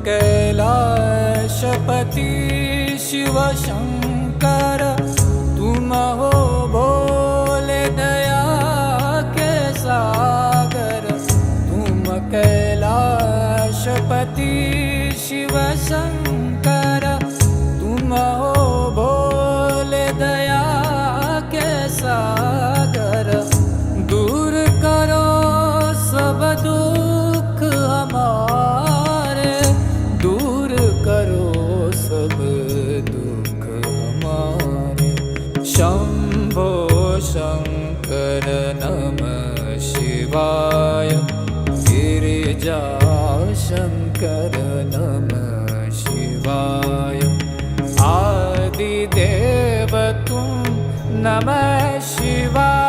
कैलाशपति शिव शंकर, तुम हो भोले दया के सागर। तुम कैलाशपति शिव शंकर, तुम हो भोले दया के सागर। दूर करो सब दुख हमारे, दूर करो सब दुख हमारे। शंभो शंकर नमः शिवाय, गिरिजा शंकर नमः शिवाय। आदिदेव तुम नमः शिवाय।